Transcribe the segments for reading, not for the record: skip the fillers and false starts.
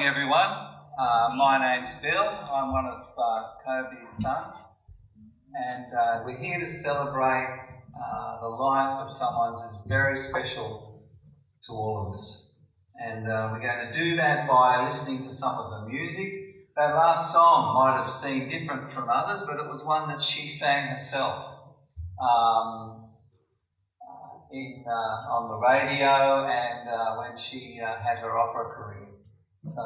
morning, everyone. My name's Bill. I'm one of Coby's sons, and we're here to celebrate the life of someone who's very special to all of us. And we're going to do that by listening to some of the music. That last song might have seemed different from others, but it was one that she sang herself on the radio and when she had her opera career. So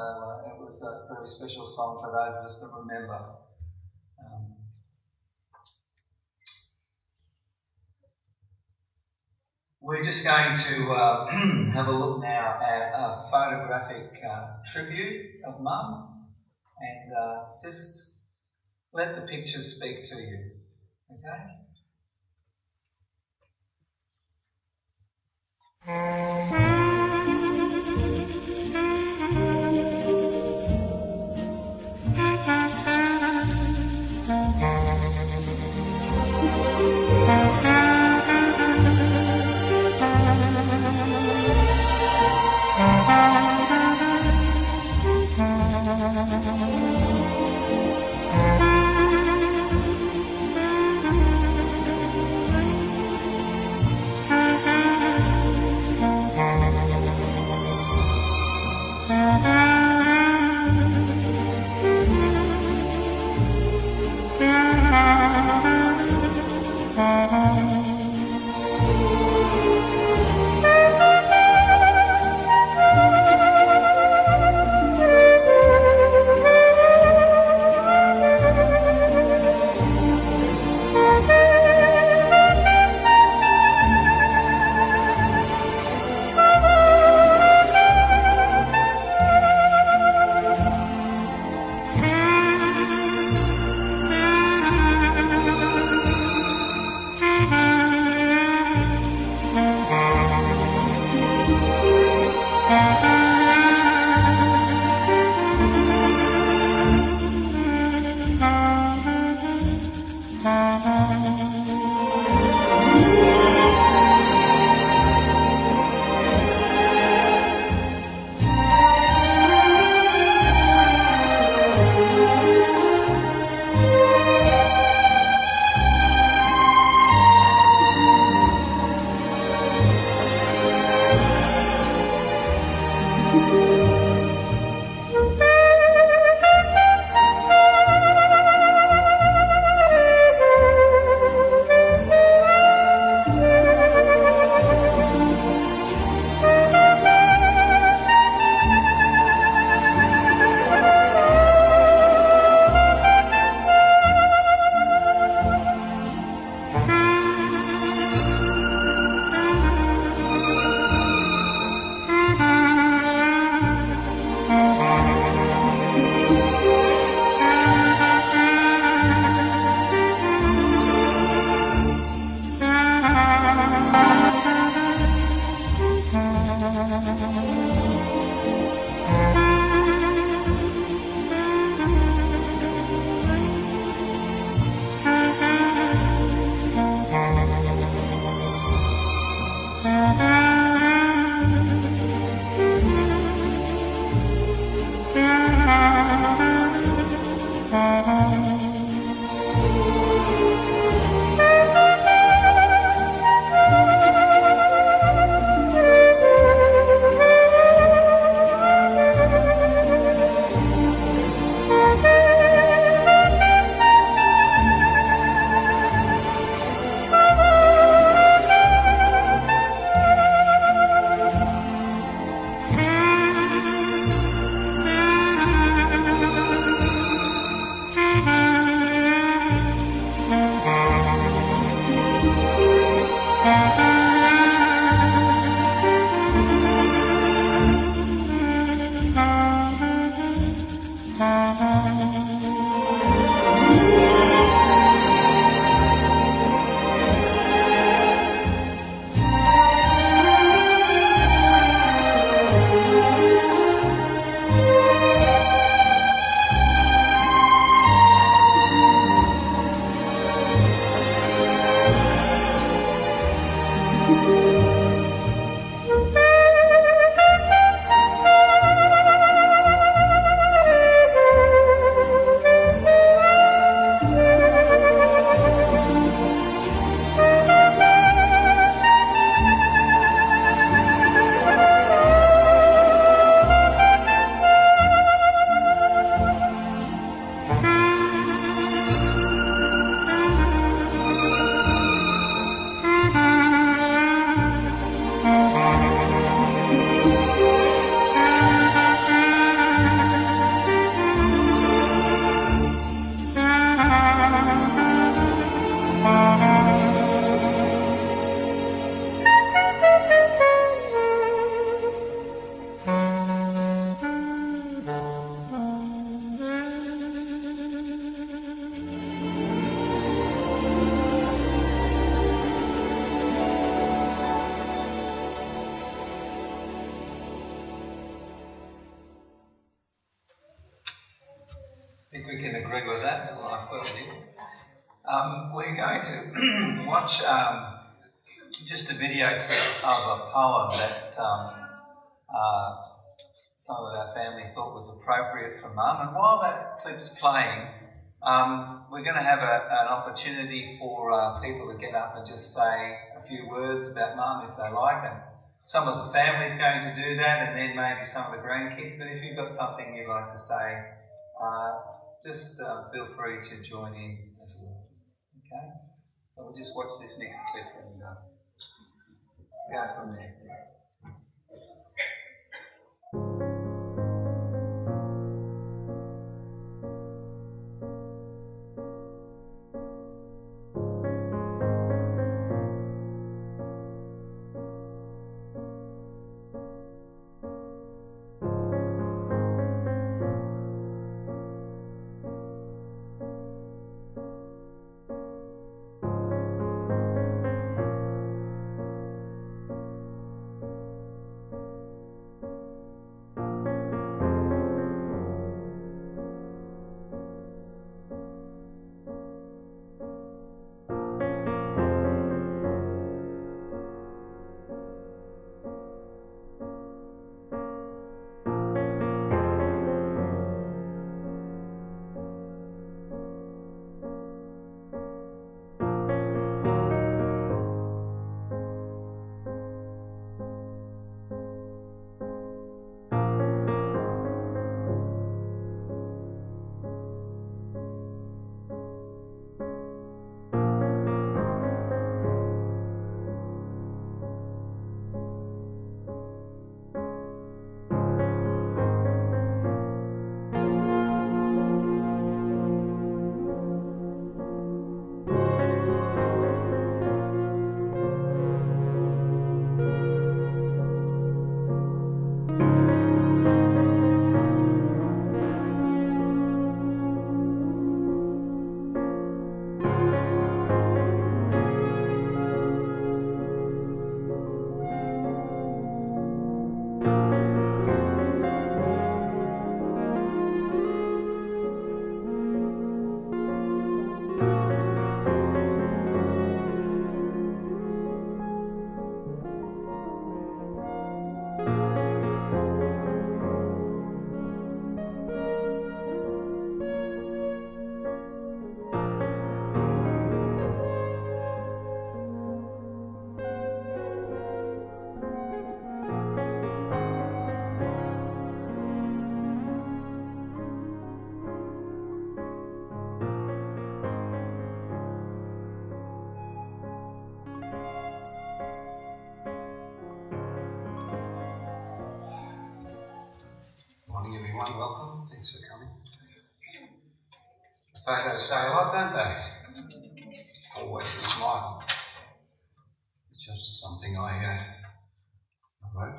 it was a very special song for those of us that remember. We're just going to have a look now at a photographic tribute of Mum, and just let the pictures speak to you, okay? Mm-hmm. agree with that, a life well lived. We're going to watch just a video clip of a poem that some of our family thought was appropriate for Mum. And while that clip's playing, we're going to have an opportunity for people to get up and just say a few words about Mum if they like. And some of the family's going to do that, and then maybe some of the grandkids. But if you've got something you'd like to say, just feel free to join in as well. Okay? So we'll just watch this next clip and go from there. Morning everyone, welcome, thanks for coming. The photos say a lot, don't they? Always a smile. It's just something I wrote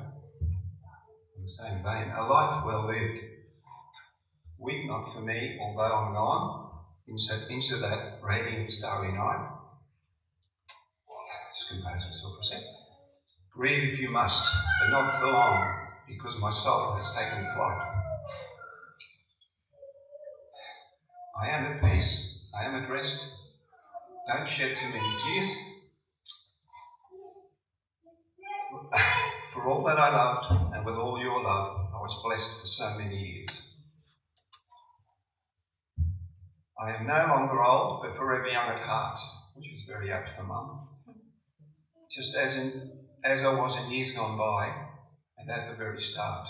in the same vein. A life well lived. Weep not for me, although I'm gone, into that radiant starry night. Just compose yourself for a second. Grieve if you must, but not for long, because my soul has taken flight. I am at peace, I am at rest. Don't shed too many tears. For all that I loved, and with all your love, I was blessed for so many years. I am no longer old, but forever young at heart, which was very apt for Mum. Just as I was in years gone by, and at the very start.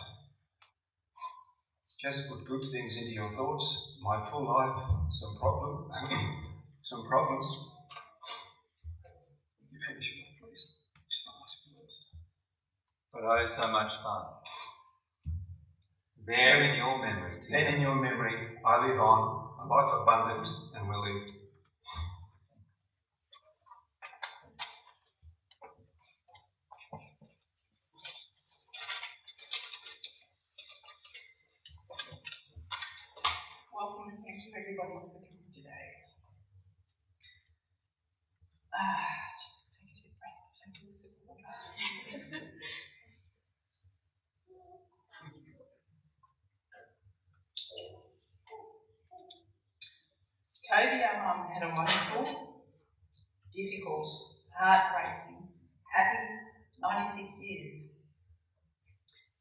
Just put good things into your thoughts, my full life, some problems. You finish it off, please. Just the last few words. But oh, so much fun. There in your memory. Then in your memory, I live on, a life abundant and well lived. Welcome and thank you everybody for coming today. Just take a deep breath and take a sip of water. Coby, our mum, had a wonderful, difficult, heartbreaking, happy 96 years.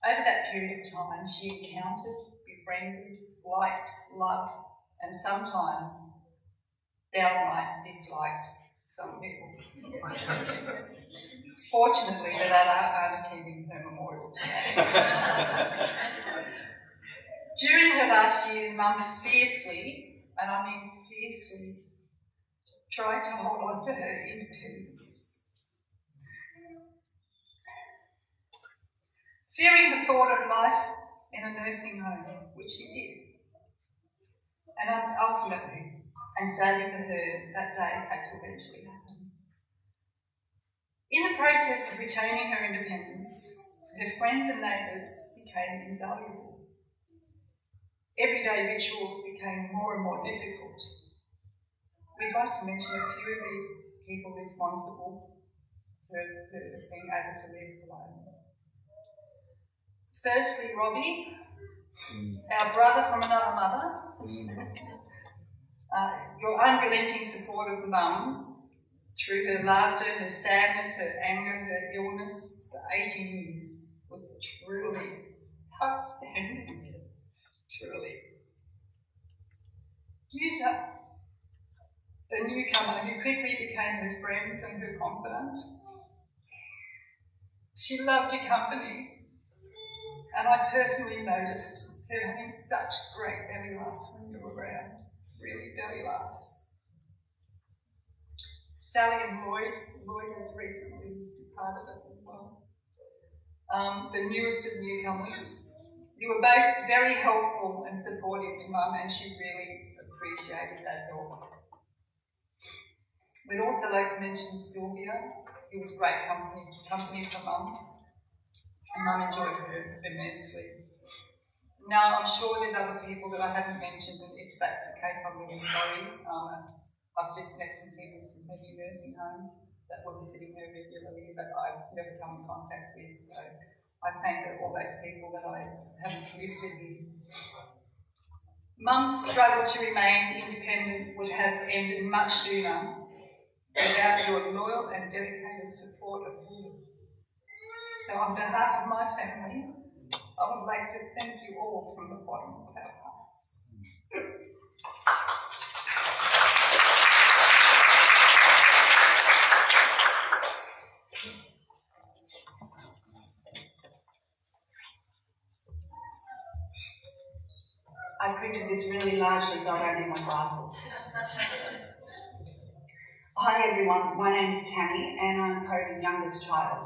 Over that period of time, she encountered, befriended, liked, loved, and sometimes downright disliked some people. Fortunately, they aren't attending her memorial today. During her last years, Mum fiercely, and I mean fiercely, tried to hold on to her independence. Fearing the thought of life in a nursing home, which she did, and ultimately, and sadly for her, that day had to eventually happen. In the process of retaining her independence, her friends and neighbours became invaluable. Everyday rituals became more and more difficult. We'd like to mention a few of these people responsible for her being able to live alone. Firstly, Robbie, our brother from another mother, your unrelenting support of Mum through her laughter, her sadness, her anger, her illness for 18 years was truly outstanding. Truly. Yuta, the newcomer who quickly became her friend and her confidant. She loved your company, and I personally noticed her having such great belly laughs when you were around. Really belly laughs. Sally and Lloyd has recently departed us as well. The newest of newcomers. You were both very helpful and supportive to Mum, and she really appreciated that help. We'd also like to mention Sylvia, who was great company for Mum, and Mum enjoyed her immensely. Now, I'm sure there's other people that I haven't mentioned, and if that's the case, I'm really sorry. I've just met some people from her new nursing home that were visiting her regularly, but I've never come in contact with, so I thank all those people that I haven't listed here. Mum's struggle to remain independent would have ended much sooner without your loyal and dedicated support of her. So on behalf of my family, I would like to thank you all from the bottom of our hearts. I printed this really largely so I don't need my glasses. Hi everyone, my name is Tammy and I'm Coby's youngest child.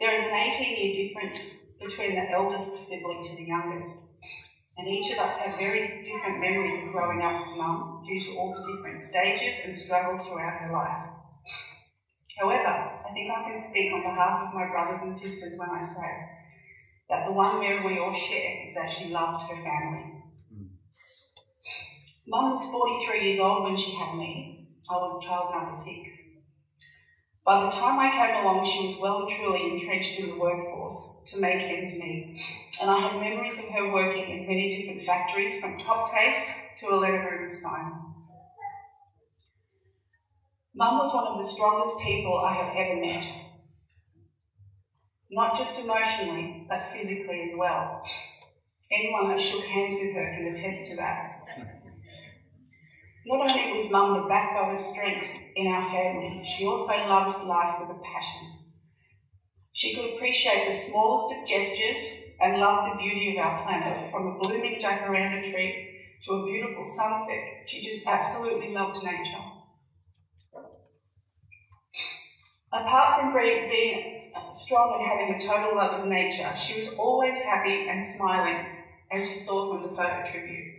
There is an 18-year difference between the eldest sibling to the youngest, and each of us have very different memories of growing up with Mum due to all the different stages and struggles throughout her life. However, I think I can speak on behalf of my brothers and sisters when I say that the one memory we all share is that she loved her family. Mum was 43 years old when she had me. I was child number 6. By the time I came along, she was well and truly entrenched in the workforce to make ends meet, and I have memories of her working in many different factories, from Top Taste to Aletta Rubenstein. Mum was one of the strongest people I have ever met. Not just emotionally, but physically as well. Anyone that shook hands with her can attest to that. Not only was Mum the backbone of strength in our family, she also loved life with a passion. She could appreciate the smallest of gestures and love the beauty of our planet, from a blooming jacaranda tree to a beautiful sunset. She just absolutely loved nature. Apart from being strong and having a total love of nature, she was always happy and smiling, as you saw from the photo tribute.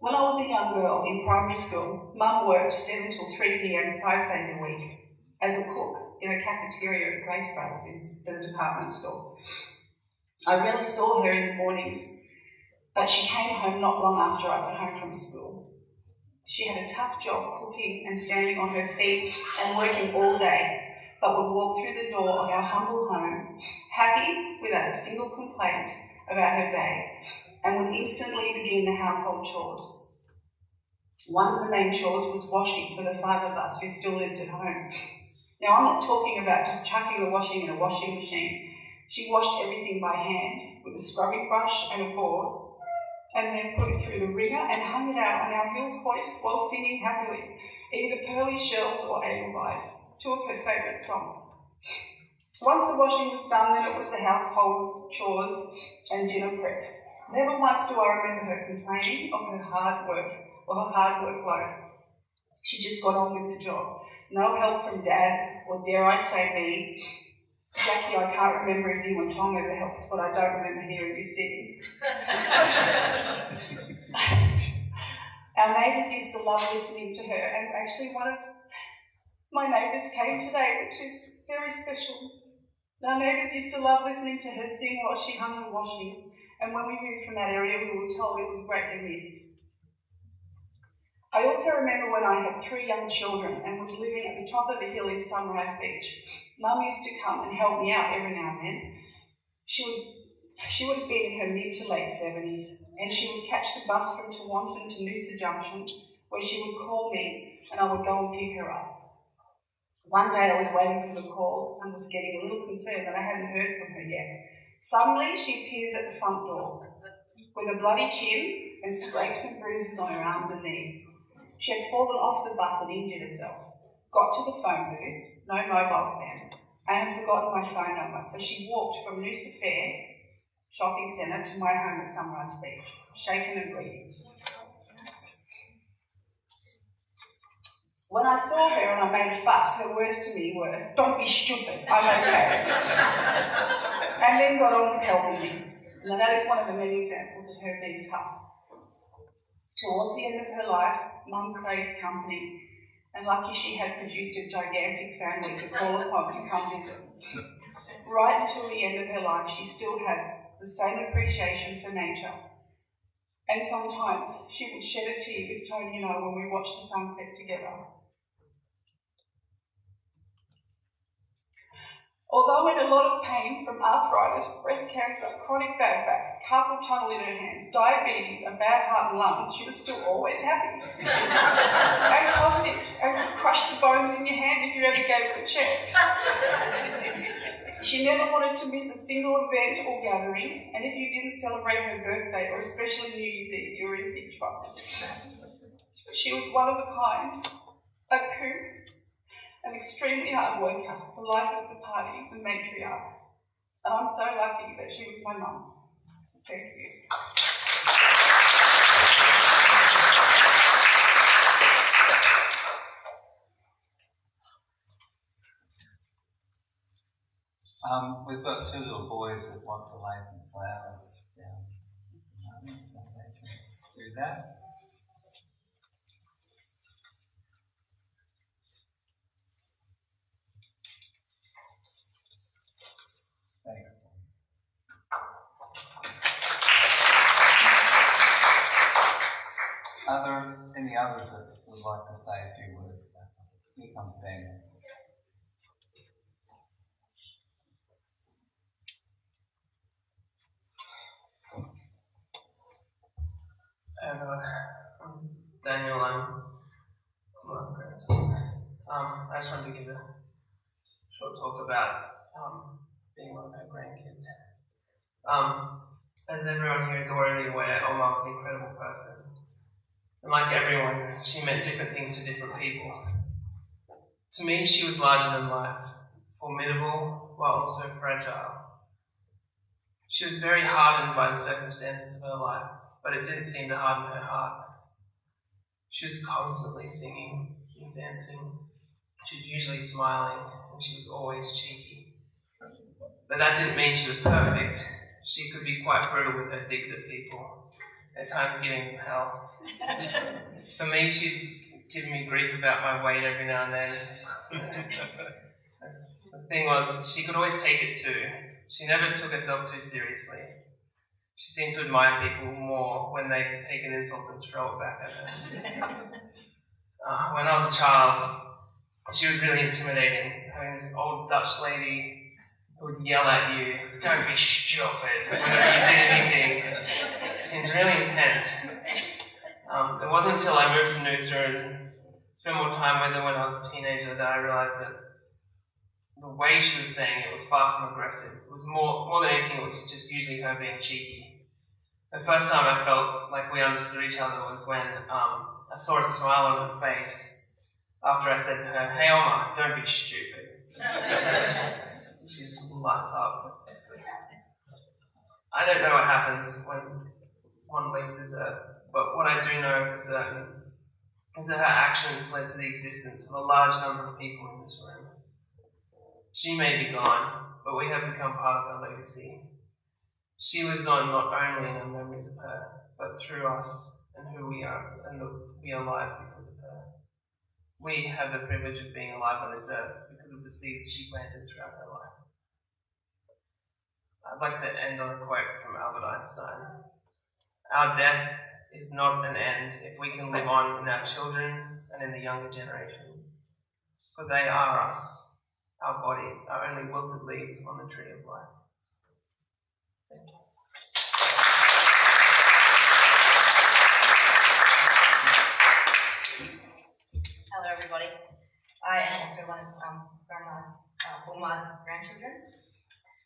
When I was a young girl in primary school, Mum worked 7 till 3 p.m, 5 days a week, as a cook in a cafeteria at Grace Brothers in the department store. I rarely saw her in the mornings, but she came home not long after I got home from school. She had a tough job cooking and standing on her feet and working all day, but would walk through the door of our humble home, happy without a single complaint about her day, and would instantly begin the household chores. One of the main chores was washing for the five of us who still lived at home. Now, I'm not talking about just chucking the washing in a washing machine. She washed everything by hand with a scrubbing brush and a board, and then put it through the wringer and hung it out on our Hills hoist while singing happily, either Pearly Shells or Edelweiss, two of her favourite songs. Once the washing was done, then it was the household chores and dinner prep. Never once do I remember her complaining of her hard work or her hard workload. She just got on with the job. No help from Dad, or dare I say me. Jackie, I can't remember if you and Tom ever helped, but I don't remember hearing you sing. Our neighbours used to love listening to her, and actually one of my neighbours came today, which is very special. Our neighbours used to love listening to her sing while she hung the washing, and when we moved from that area, we were told it was greatly missed. I also remember when I had 3 young children and was living at the top of the hill in Sunrise Beach. Mum used to come and help me out every now and then. She would have been in her mid to late 70s, and she would catch the bus from Tewantin to Noosa Junction, where she would call me and I would go and pick her up. One day I was waiting for the call and was getting a little concerned that I hadn't heard from her yet. Suddenly she appears at the front door with a bloody chin and scrapes and bruises on her arms and knees. She had fallen off the bus and injured herself. Got to the phone booth, no mobiles then. I had forgotten my phone number, so she walked from Noosa Fair shopping centre to my home at Sunrise Beach, shaken and bleeding. When I saw her and I made a fuss, her words to me were, "Don't be stupid, I'm okay." And then got on with helping me. Now that is one of the many examples of her being tough. Towards the end of her life, Mum craved company, and lucky she had produced a gigantic family to call upon to come visit. Right until the end of her life, she still had the same appreciation for nature. And sometimes she would shed a tear with Tony and I when we watched the sunset together. Although in a lot of pain from arthritis, breast cancer, chronic bad back, carpal tunnel in her hands, diabetes, a bad heart and lungs, she was still always happy and positive and could crush the bones in your hand if you ever gave her a chance. She never wanted to miss a single event or gathering, and if you didn't celebrate her birthday or especially New Year's Eve, you were in big trouble. She was one of a kind, a kook, an extremely hard worker, the life of the party, the matriarch. And I'm so lucky that she was my mum. Thank you. We've got 2 little boys that want to lay some flowers down at the moment, so they can do that. Thanks. Are there any others that would like to say a few words about them? Here comes Daniel. Hey everyone, I'm Daniel. I'm one of the grandson. I just wanted to give a short talk about being one of her grandkids. As everyone here is already aware, Oma was an incredible person. And like everyone, she meant different things to different people. To me, she was larger than life, formidable while also fragile. She was very hardened by the circumstances of her life, but it didn't seem to harden her heart. She was constantly singing and dancing. She was usually smiling, and she was always cheeky. But that didn't mean she was perfect. She could be quite brutal with her digs at people, at times giving them hell. For me, she'd give me grief about my weight every now and then. The thing was, she could always take it too. She never took herself too seriously. She seemed to admire people more when they take an insult and throw it back at her. When I was a child, she was really intimidating, having this old Dutch lady who would yell at you, "Don't be stupid," whenever you did anything seems really intense. It wasn't until I moved to Noosa and spent more time with her when I was a teenager that I realised that the way she was saying it was far from aggressive. It was more than anything, it was just usually her being cheeky. The first time I felt like we understood each other was when I saw a smile on her face after I said to her, "Hey Oma, don't be stupid." She just lights up. I don't know what happens when one leaves this earth, but what I do know for certain is that her actions led to the existence of a large number of people in this room. She may be gone, but we have become part of her legacy. She lives on not only in our memories of her, but through us and who we are, and we are alive because of her. We have the privilege of being alive on this earth because of the seeds she planted throughout her life. I'd like to end on a quote from Albert Einstein. Our death is not an end if we can live on in our children and in the younger generation. For they are us. Our bodies are only wilted leaves on the tree of life. Thank you. Hello everybody. I am also one of Uma's grandchildren.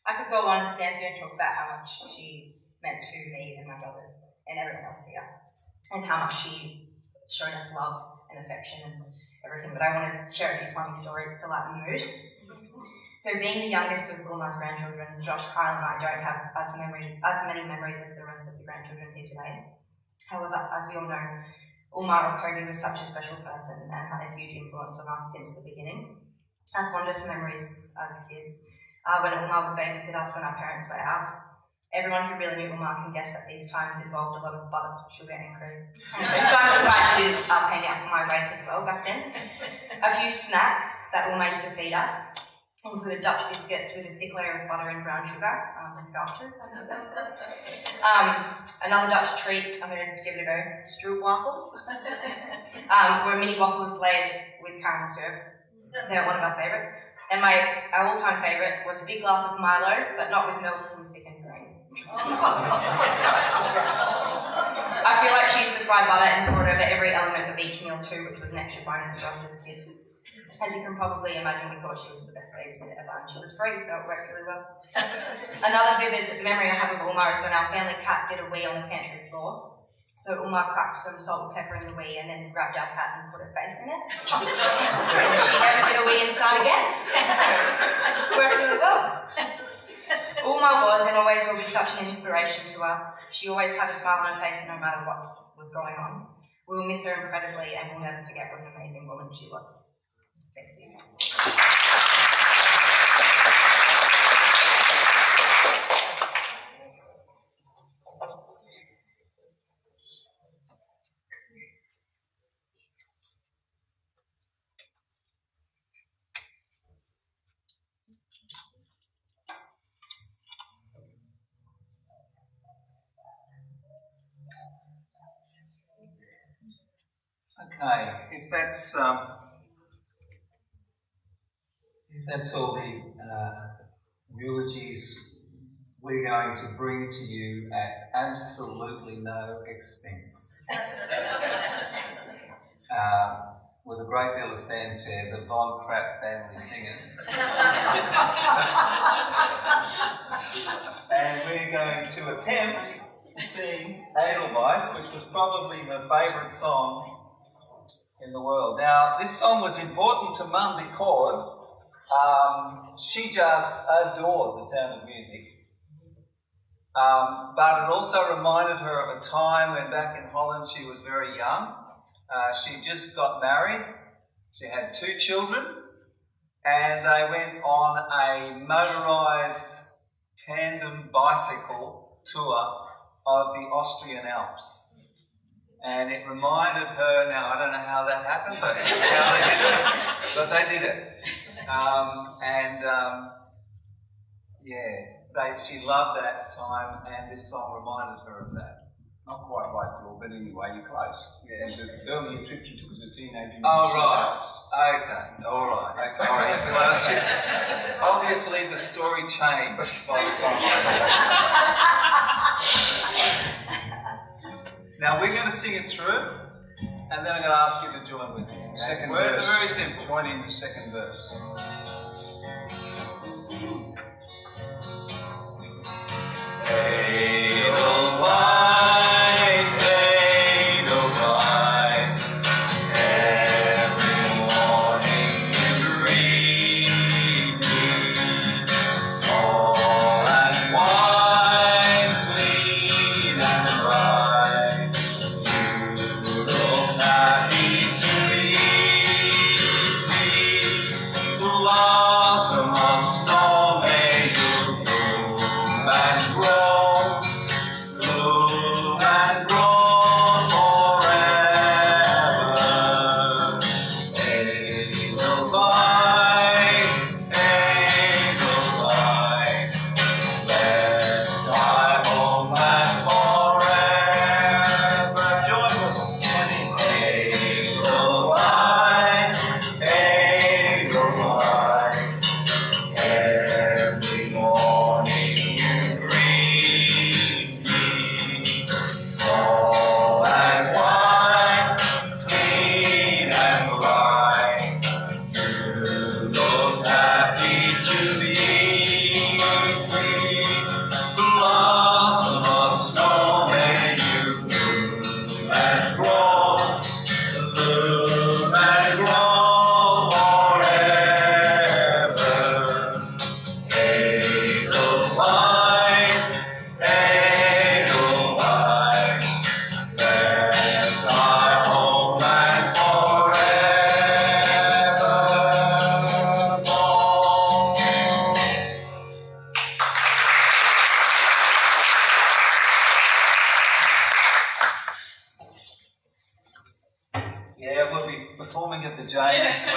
I could go on and stand here and talk about how much she meant to me and my brothers and everyone else here, and how much she showed us love and affection and everything, but I wanted to share a few funny stories to lighten the mood. So being the youngest of Uma's grandchildren, Josh, Kyle and I don't have as many memories as the rest of the grandchildren here today. However, as we all know, Uma or Coby was such a special person and had a huge influence on us since the beginning. Our fondest memories as kids when Uma would babysit us when our parents were out. Everyone who really knew Uma can guess that these times involved a lot of butter, sugar and cream. So I'm surprised she didn't pay me out for my rate as well back then. A few snacks that Uma used to feed us included Dutch biscuits with a thick layer of butter and brown sugar, the sculptures. Another Dutch treat, I'm going to give it a go, stroop waffles. Were mini waffles laid with caramel syrup. They're one of our favourites. And our all-time favourite was a big glass of Milo, but not with milk, with thickened cream. I feel like she used to fry butter and pour it over every element of each meal too, which was an extra bonus for us as kids. As you can probably imagine, we thought she was the best babysitter ever, and she was free, so it worked really well. Another vivid memory I have of Uma is when our family cat did a wee on the pantry floor. So Uma cracked some salt and pepper in the wee and then grabbed our cat and put her face in it. And she never did a wee inside again. So it worked really well. Uma was and always will be such an inspiration to us. She always had a smile on her face no matter what was going on. We will miss her incredibly and we'll never forget what an amazing woman she was. Thank you. Okay, if that's all the eulogies we're going to bring to you at absolutely no expense. With a great deal of fanfare, the Von Trapp family singers. And we're going to attempt to sing Edelweiss, which was probably my favourite song in the world. Now, this song was important to Mum because she just adored the sound of music. But it also reminded her of a time when back in Holland she was very young. She just got married. She had 2 children and they went on a motorised tandem bicycle tour of the Austrian Alps. And it reminded her, now I don't know how that happened, but they did it. She loved that time, and this song reminded her of that. Not quite right, Bill, but anyway, you're close. Yeah. It was an earlier trip you took as a teenager. Oh, right. Okay, all right. Sorry. Well, obviously the story changed by the time I Now we're going to sing it through, and then I'm going to ask you to join with me. Okay? Second Words verse. are very simple. Join in the second verse. Edelweiss, Edelweiss, every morning you greet me, small and white, clean and bright, you look happy to meet me, blossom of snow, may you bloom and grow, bloom and grow forever. Edelweiss, Edelweiss, bless thy home and forever. Join with us. Edelweiss, Edelweiss, every morning you greet me, small and white, clean and bright, you look happy to meet me, blossom of snow, may you bloom and grow, bloom and grow forever. Edelweiss, Edelweiss, bless thy home and forevermore. Yeah, we'll be performing at the J next week.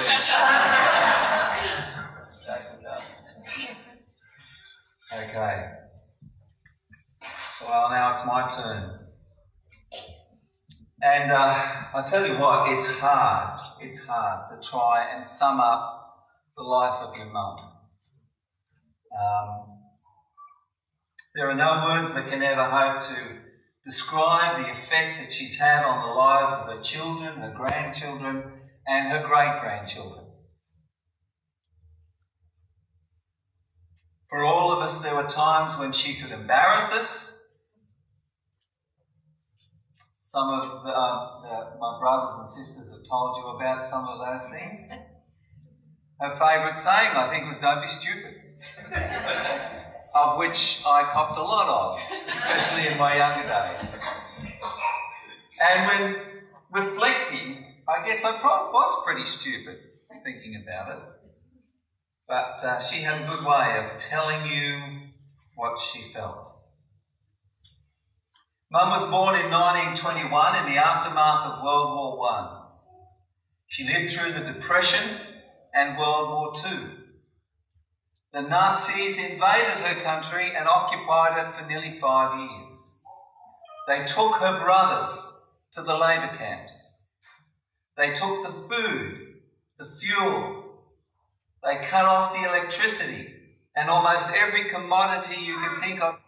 Okay. Well, now it's my turn. And I tell you what, it's hard to try and sum up the life of your mum. There are no words that can ever hope to describe the effect that she's had on the lives of her children, her grandchildren, and her great-grandchildren. For all of us, there were times when she could embarrass us. Some of my brothers and sisters have told you about some of those things. Her favourite saying, I think, was, "Don't be stupid," of which I copped a lot of, especially in my younger days. And when reflecting, I guess I probably was pretty stupid thinking about it. But she had a good way of telling you what she felt. Mum was born in 1921 in the aftermath of World War I. She lived through the Depression and World War II. The Nazis invaded her country and occupied it for nearly 5 years. They took her brothers to the labour camps. They took the food, the fuel. They cut off the electricity and almost every commodity you could think of.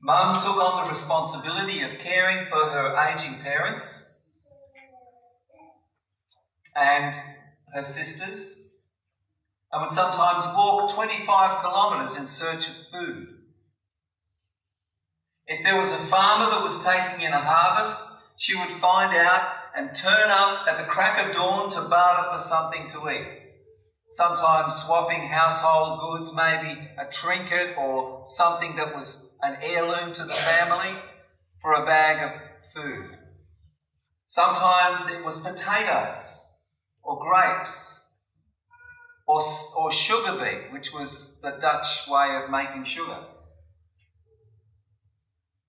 Mum took on the responsibility of caring for her ageing parents and her sisters, and would sometimes walk 25 kilometres in search of food. If there was a farmer that was taking in a harvest, she would find out and turn up at the crack of dawn to barter for something to eat. Sometimes swapping household goods, maybe a trinket or something that was an heirloom to the family, for a bag of food. Sometimes it was potatoes or grapes or sugar beet, which was the Dutch way of making sugar.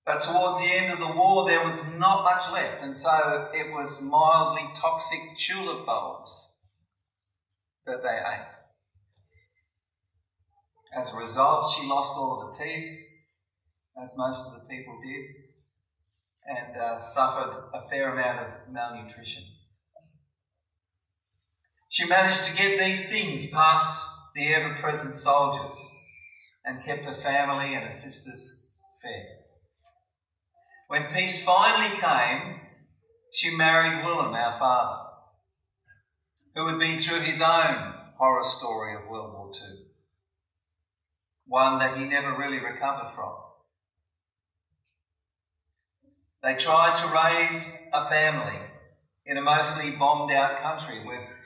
But towards the end of the war, there was not much left, and so it was mildly toxic tulip bulbs that they ate. As a result, she lost all of her teeth, as most of the people did, and suffered a fair amount of malnutrition. She managed to get these things past the ever-present soldiers and kept her family and her sisters fed. When peace finally came, she married Willem, our father, who had been through his own horror story of World War II, one that he never really recovered from. They tried to raise a family in a mostly bombed out country with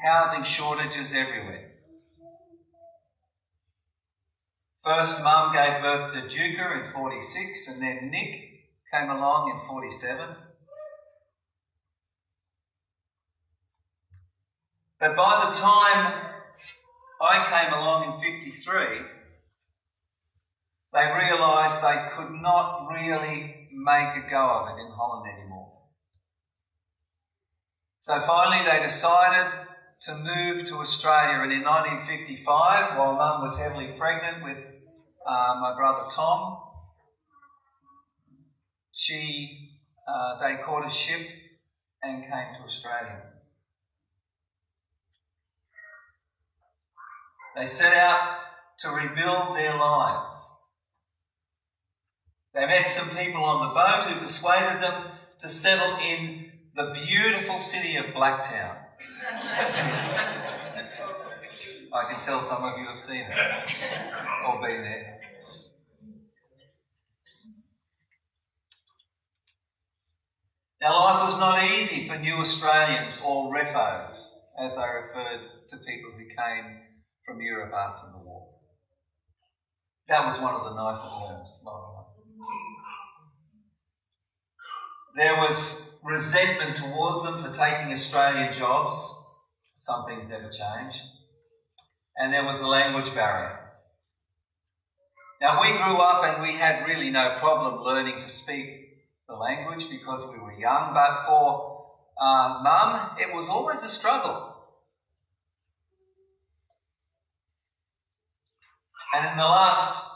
housing shortages everywhere. First, Mum gave birth to Duca in 46, and then Nick came along in 47. But by the time I came along in 53, they realised they could not really make a go of it in Holland anymore. So finally they decided to move to Australia, and in 1955, while Mum was heavily pregnant with my brother Tom, they caught a ship and came to Australia. They set out to rebuild their lives. They met some people on the boat who persuaded them to settle in the beautiful city of Blacktown. I can tell some of you have seen it or been there. Now, life was not easy for new Australians, or refos, as they referred to people who came from Europe after the war. That was one of the nicer terms, by the way. There was resentment towards them for taking Australian jobs. Some things never change. And there was the language barrier. Now, we grew up and we had really no problem learning to speak the language because we were young, but for Mum, it was always a struggle. And in the last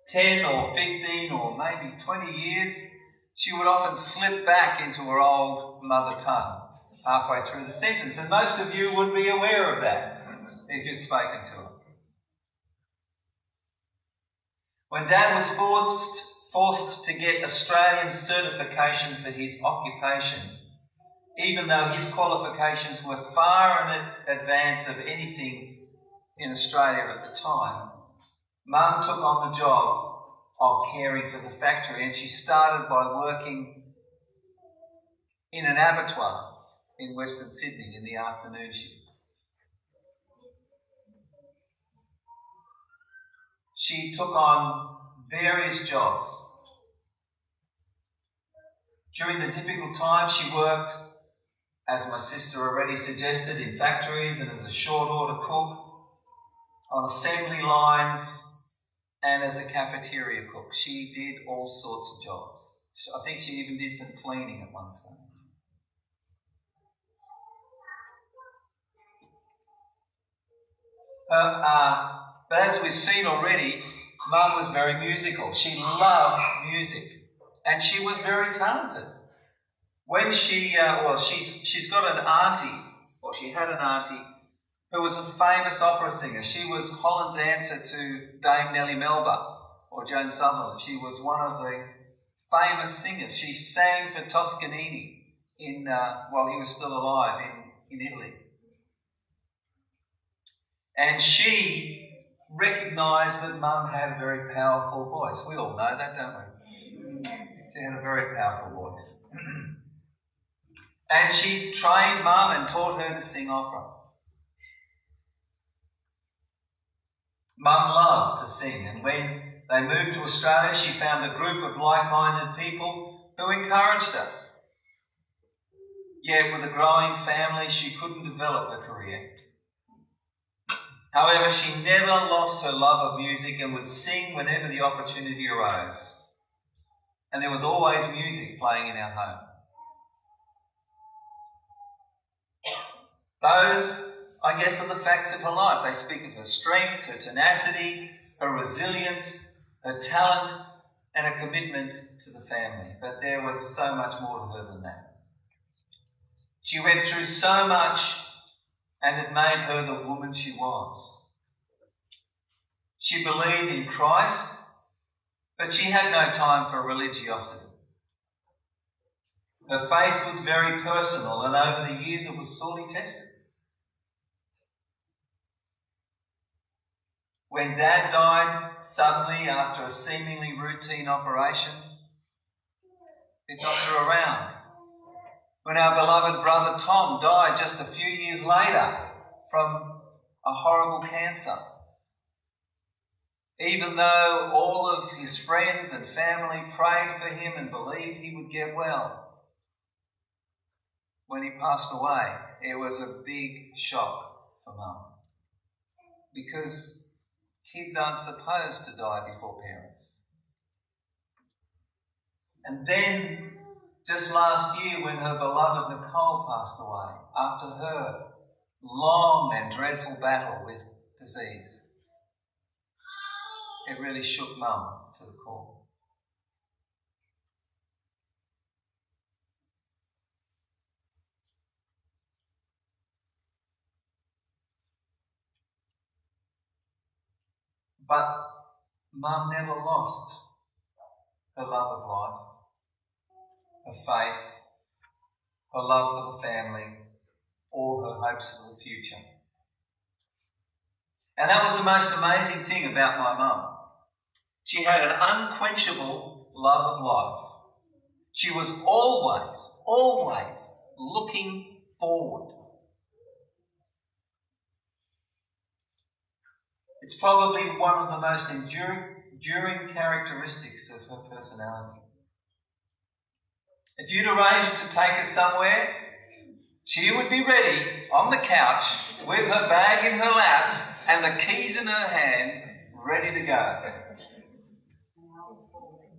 10 or 15 or maybe 20 years, she would often slip back into her old mother tongue halfway through the sentence. And most of you would be aware of that if you'd spoken to her. When Dad was forced to get Australian certification for his occupation, even though his qualifications were far in advance of anything in Australia at the time, Mum took on the job of caring for the factory, and she started by working in an abattoir in Western Sydney in the afternoon shift. She took on various jobs. During the difficult times, she worked, as my sister already suggested, in factories and as a short order cook, on assembly lines, and as a cafeteria cook. She did all sorts of jobs. I think she even did some cleaning at one stage. But as we've seen already, Mum was very musical. She loved music, and she was very talented. When she's got an auntie, or she had an auntie, who was a famous opera singer. She was Holland's answer to Dame Nellie Melba or Joan Sutherland. She was one of the famous singers. She sang for Toscanini while he was still alive in Italy. And she recognised that Mum had a very powerful voice. We all know that, don't we? She had a very powerful voice. And she trained Mum and taught her to sing opera. Mum loved to sing, and when they moved to Australia, she found a group of like-minded people who encouraged her. Yet with a growing family, she couldn't develop a career. However, she never lost her love of music and would sing whenever the opportunity arose. And there was always music playing in our home. Those, I guess, are the facts of her life. They speak of her strength, her tenacity, her resilience, her talent, and a commitment to the family. But there was so much more to her than that. She went through so much, and it made her the woman she was. She believed in Christ, but she had no time for religiosity. Her faith was very personal, and over the years it was sorely tested. When Dad died suddenly after a seemingly routine operation, it knocked her around. When our beloved brother Tom died just a few years later from a horrible cancer, even though all of his friends and family prayed for him and believed he would get well, when he passed away, it was a big shock for Mum. Because kids aren't supposed to die before parents. And then, just last year, when her beloved Nicole passed away, after her long and dreadful battle with disease, it really shook Mum to the core. But Mum never lost her love of life, her faith, her love for the family, or her hopes for the future. And that was the most amazing thing about my mum. She had an unquenchable love of life. She was always looking forward. It's probably one of the most enduring characteristics of her personality. If you'd arranged to take her somewhere, she would be ready on the couch with her bag in her lap and the keys in her hand, ready to go.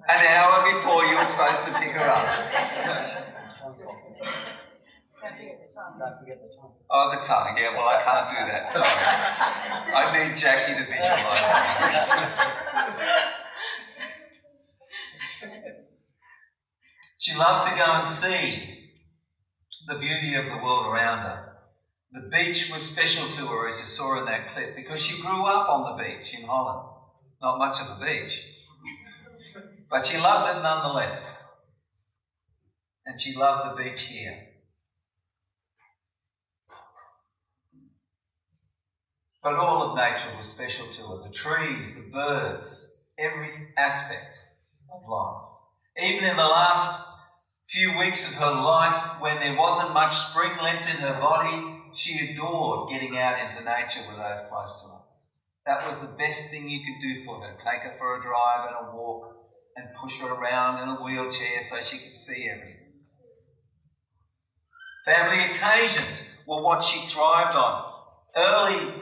An hour before you were supposed to pick her up. Don't forget the tongue. Oh, the tongue. Yeah, well, I can't do that. Sorry. I need Jackie to visualise that. She loved to go and see the beauty of the world around her. The beach was special to her, as you saw in that clip, because she grew up on the beach in Holland. Not much of a beach. But she loved it nonetheless. And she loved the beach here. But all of nature was special to her. The trees, the birds, every aspect of life. Even in the last few weeks of her life, when there wasn't much spring left in her body, she adored getting out into nature with those close to her. That was the best thing you could do for her. Take her for a drive and a walk and push her around in a wheelchair so she could see everything. Family occasions were what she thrived on. Early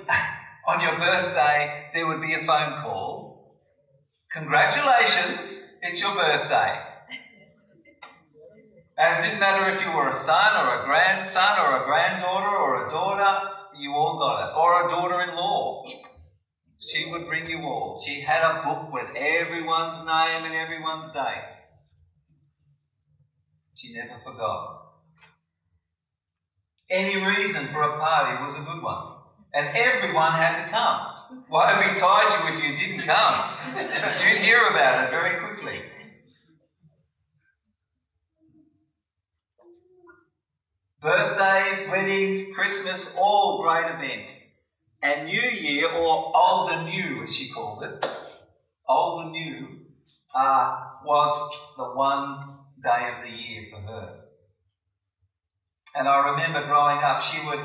on your birthday, there would be a phone call. Congratulations, it's your birthday. And it didn't matter if you were a son or a grandson or a granddaughter or a daughter, you all got it. Or a daughter-in-law. She would ring you all. She had a book with everyone's name and everyone's date. She never forgot. Any reason for a party was a good one. And everyone had to come. Woe betide you if you didn't come. You'd hear about it very quickly. Birthdays, weddings, Christmas, all great events. And New Year, or Old and New as she called it, Old and New, was the one day of the year for her. And I remember growing up, she would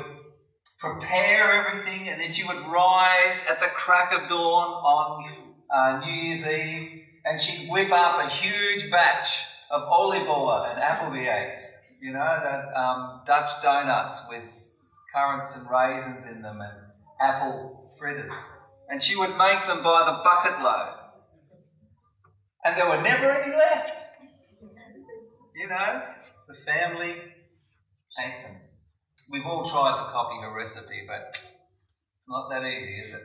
prepare everything and then she would rise at the crack of dawn on New Year's Eve and she'd whip up a huge batch of oliebollen and Applebee eggs. You know, that Dutch donuts with currants and raisins in them and apple fritters. And she would make them by the bucket load. And there were never any left. You know, the family ate them. We've all tried to copy her recipe, but it's not that easy, is it?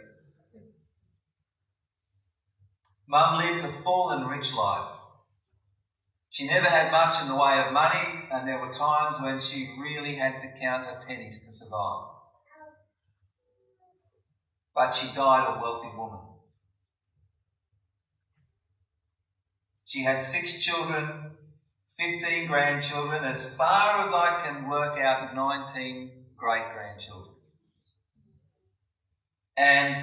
Mum lived a full and rich life. She never had much in the way of money, and there were times when she really had to count her pennies to survive. But she died a wealthy woman. She had 6 children, 15 grandchildren, as far as I can work out, 19 great-grandchildren. And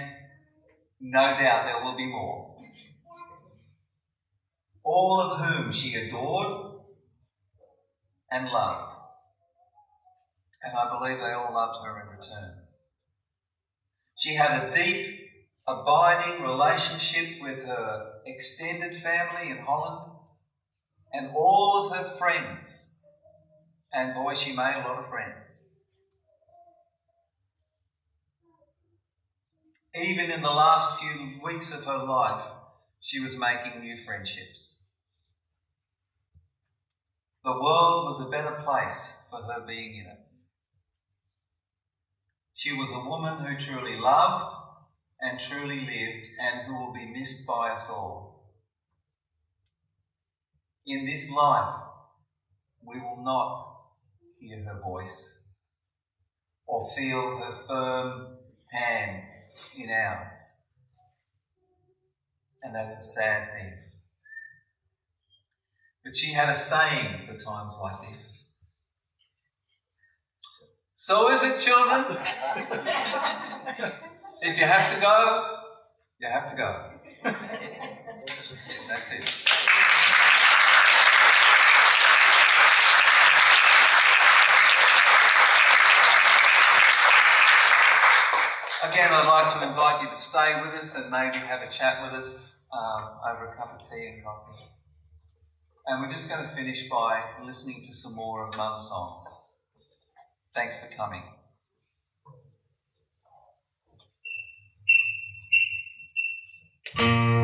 no doubt there will be more. All of whom she adored and loved. And I believe they all loved her in return. She had a deep, abiding relationship with her extended family in Holland and all of her friends. And boy, she made a lot of friends. Even in the last few weeks of her life, she was making new friendships. The world was a better place for her being in it. She was a woman who truly loved and truly lived and who will be missed by us all. In this life, we will not hear her voice or feel her firm hand in ours. And that's a sad thing. But she had a saying for times like this. So is it, children? If you have to go, you have to go. That's it. Again, I'd like to invite you to stay with us and maybe have a chat with us over a cup of tea and coffee. And we're just going to finish by listening to some more of Mum's songs. Thanks for coming. There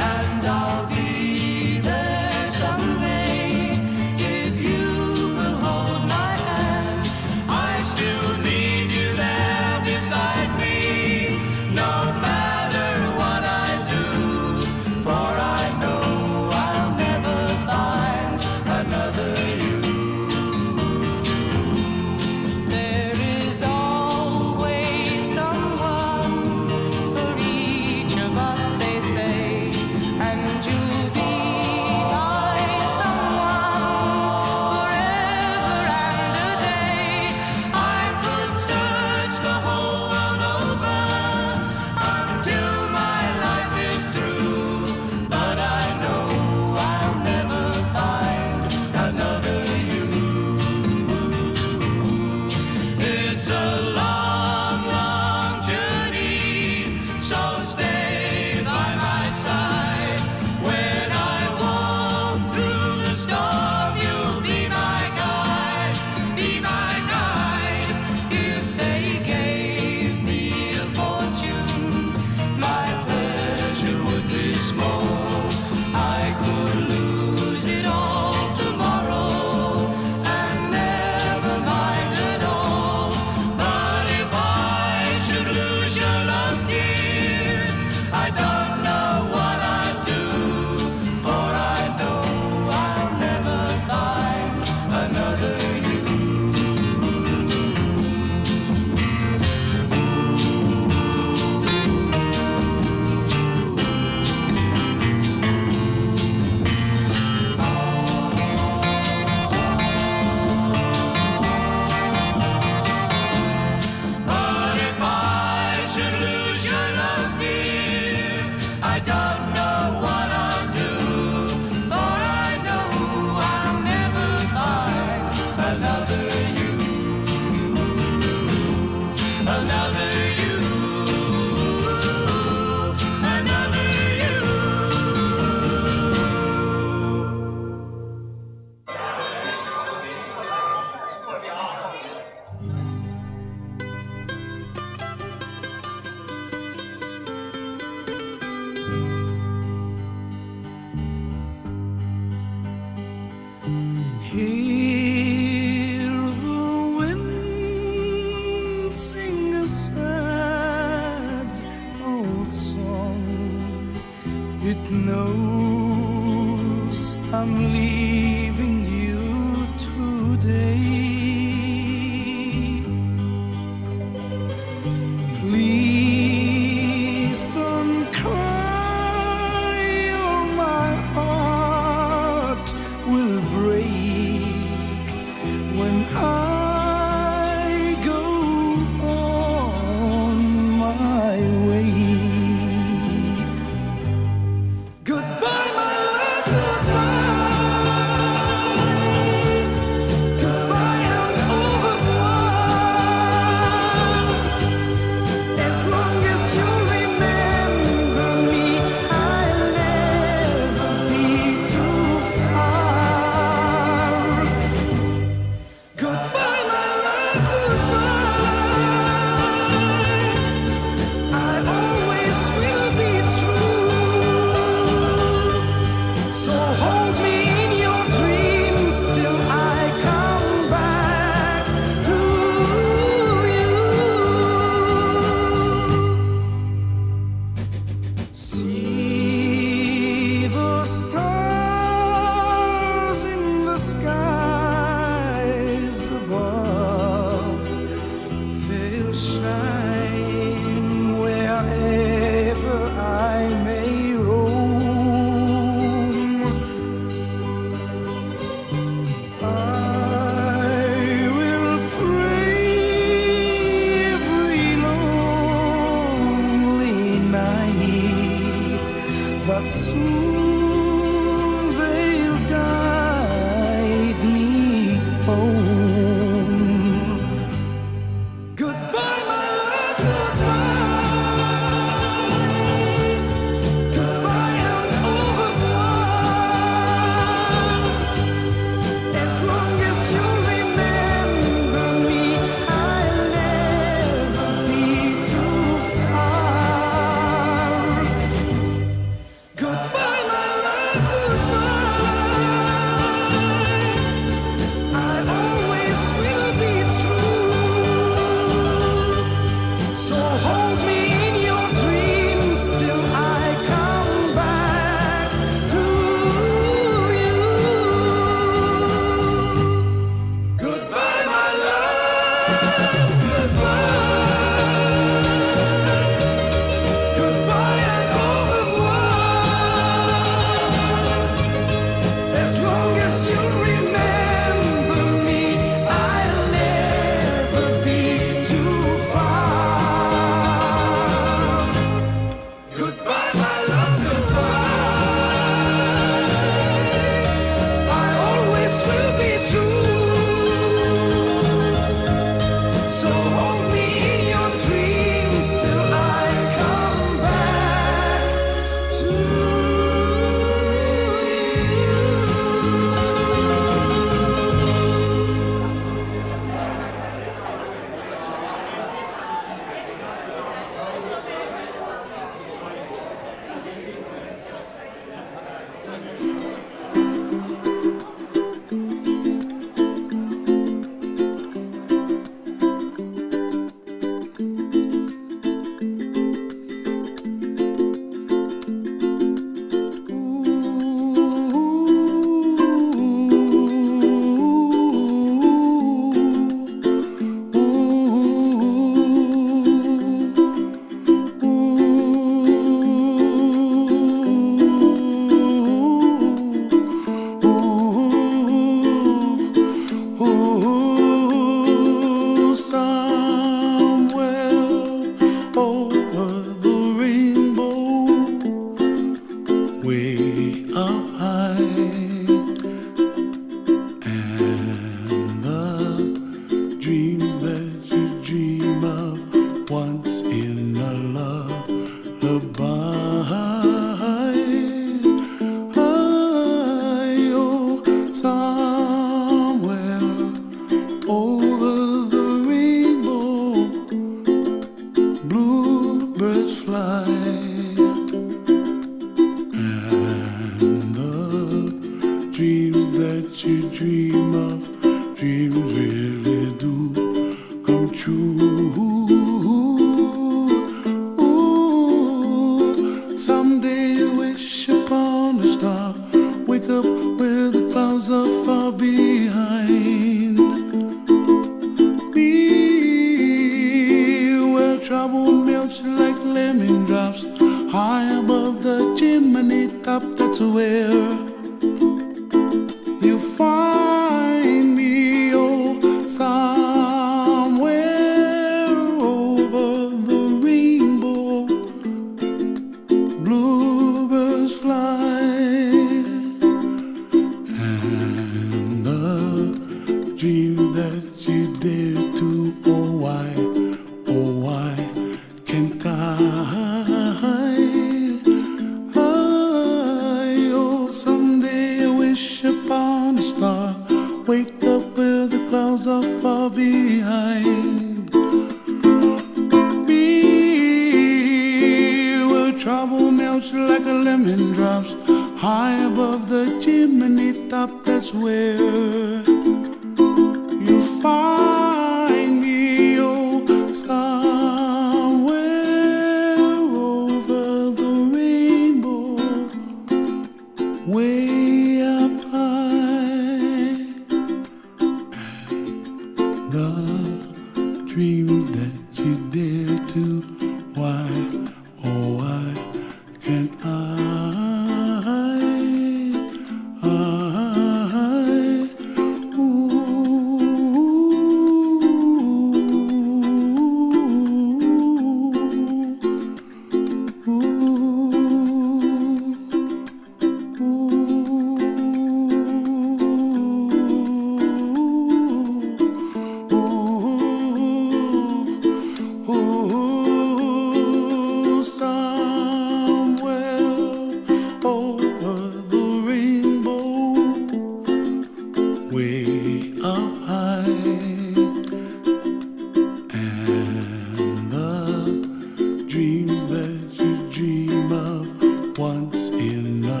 once in a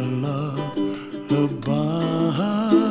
lullaby.